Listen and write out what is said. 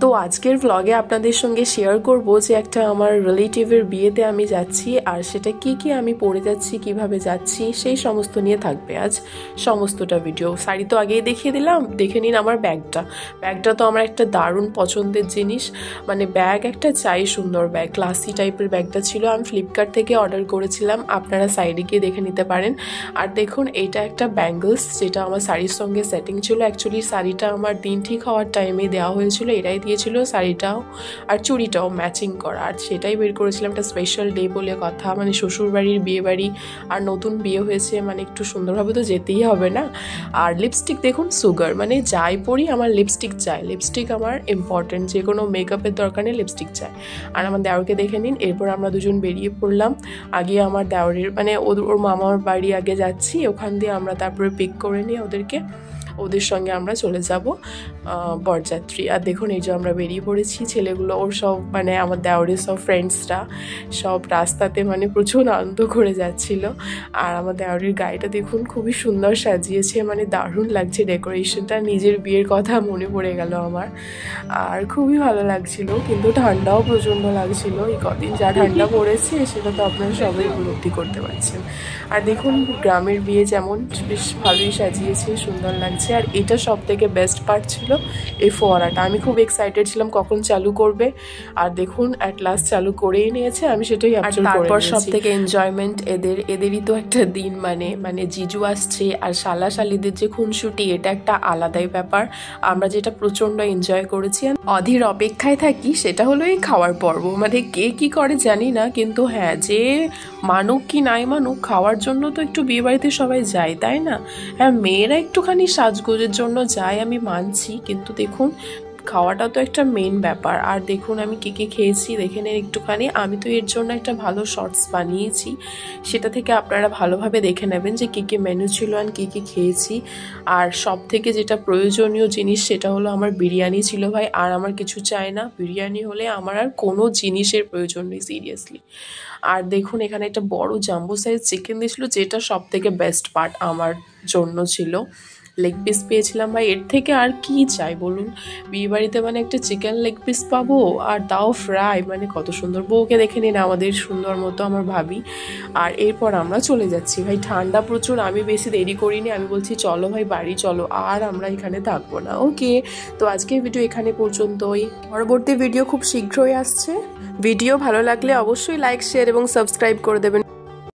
তো আজকের ব্লগে আপনাদের সঙ্গে শেয়ার করব যে একটা আমার রিলেটিভের বিয়েতে আমি যাচ্ছি, আর সেটা কি কি আমি পরে যাচ্ছি, কিভাবে যাচ্ছি, সেই সমস্ত নিয়ে থাকবে আজ সমস্তটা ভিডিও। শাড়ি তো আগেই দেখিয়ে দিলাম, দেখে নিন আমার ব্যাগটা তো আমার একটা দারুণ পছন্দের জিনিস। মানে ব্যাগ একটা চাই, সুন্দর ব্যাগ, ক্লাসি টাইপের ব্যাগটা ছিল। আমি ফ্লিপকার্ট থেকে অর্ডার করেছিলাম, আপনারা সাইডে গিয়ে দেখে নিতে পারেন। আর দেখুন এইটা একটা ব্যাঙ্গলস, যেটা আমার শাড়ির সঙ্গে সেটিং ছিল। অ্যাকচুয়ালি শাড়িটা আমার দিন ঠিক হওয়ার টাইমে দেওয়া হয়েছিল, এটাই দিয়েছিল শাড়িটাও আর চুড়িটাও ম্যাচিং করা, আর সেটাই বের করেছিলাম। একটা স্পেশাল ডে বলে কথা, মানে শ্বশুরবাড়ির বিয়ে বাড়ি আর নতুন বিয়ে হয়েছে, মানে একটু সুন্দরভাবে তো যেতেই হবে না। আর লিপস্টিক দেখুন সুগার, মানে যাই পরি আমার লিপস্টিক চাই, লিপস্টিক আমার ইম্পর্টেন্ট, যে কোনো মেকআপের দরকার নেই লিপস্টিক চাই। আর আমার দেওরকে দেখে নিন। এরপর আমরা দুজন বেরিয়ে পড়লাম। আগে আমার দেওরের মানে ওর মামার বাড়ি আগে যাচ্ছি, ওখান দিয়ে আমরা তারপরে পিক করে নিয়ে ওদের সঙ্গে আমরা চলে যাব বরযাত্রী। আর দেখুন এই যে আমরা বেরিয়ে পড়েছি, ছেলেগুলো ওর সব মানে আমার দেওরের সব ফ্রেন্ডসরা সব রাস্তাতে মানে প্রচুর আনন্দ করে যাচ্ছিল। আর আমার দেওরের গাড়িটা দেখুন খুবই সুন্দর সাজিয়েছে, মানে দারুণ লাগছে ডেকোরেশনটা। নিজের বিয়ের কথা মনে পড়ে গেল আমার, আর খুবই ভালো লাগছিল। কিন্তু ঠান্ডাও প্রচণ্ড লাগছিল, এই কদিন যা ঠান্ডা পড়েছে সেটা তো আপনারা সবাই উপলব্ধি করতে পারছেন। আর দেখুন গ্রামের বিয়ে যেমন বেশ ভালোই সাজিয়েছে, সুন্দর লাগছে। আর এটা সব থেকে বেস্ট পার্ট ছিল এই ফোয়ারাটা, আমি খুব এক্সাইটেড ছিলাম কখন চালু করবে। আর দেখুন অ্যাট লাস্ট চালু করেই নিয়েছে, আমি সেটাই ক্যাপচার করে নিয়েছি। তারপর সব থেকে এনজয়মেন্ট এদেরই তো একটা দিন, মানে জিজু আসছে আর শালা শালিদের যে খুনসুটি, এটা একটা আলাদাই ব্যাপার। আমরা যেটা প্রচণ্ড এনজয় করেছি, অধীর অপেক্ষায় থাকি সেটা হলো এই খাওয়ার পর্ব। মানে কে কি করে জানি না, কিন্তু হ্যাঁ, যে মানুক কি নাই মানুক, খাওয়ার জন্য তো একটু বিয়ে বাড়িতে সবাই যায়, তাই না? হ্যাঁ, মেয়েরা একটুখানি সাজগোজের জন্য যায় আমি মানছি, কিন্তু দেখুন খাওয়াটা তো একটা মেন ব্যাপার। আর দেখুন আমি কি খেয়েছি দেখে নেন একটুখানি। আমি তো এর জন্য একটা ভালো শর্টস বানিয়েছি, সেটা থেকে আপনারা ভালোভাবে দেখে নেবেন যে কি মেনু ছিল আর কি খেয়েছি। আর সব থেকে যেটা প্রয়োজনীয় জিনিস সেটা হলো আমার বিরিয়ানি ছিল ভাই, আর আমার কিছু চাই না। বিরিয়ানি হলে আমার আর কোনো জিনিসের প্রয়োজন নেই সিরিয়াসলি। আর দেখুন এখানে একটা বড় জাম্বো সাইজ চিকেন দিয়েছিল, যেটা সব থেকে বেস্ট পার্ট আমার জন্য ছিল। লেগ পিস পেয়েছিলাম ভাই, এর থেকে আর কি চাই বলুন? বিয়ে বাড়িতে মানে একটা চিকেন লেগ পিস পাবো, আর তাও ফ্রাই, মানে কত সুন্দর। বউকে দেখে নিন আমাদের সুন্দর মতো, আমার ভাবি। আর এরপর আমরা চলে যাচ্ছি ভাই, ঠান্ডা প্রচুর, আমি বেশি দেরি করিনি, আমি বলছি চলো ভাই বাড়ি চলো, আর আমরা এখানে থাকবো না। ওকে, তো আজকের ভিডিও এখানে পর্যন্তই, পরবর্তী ভিডিও খুব শীঘ্রই আসছে। ভিডিও ভালো লাগলে অবশ্যই লাইক, শেয়ার এবং সাবস্ক্রাইব করে দেবেন।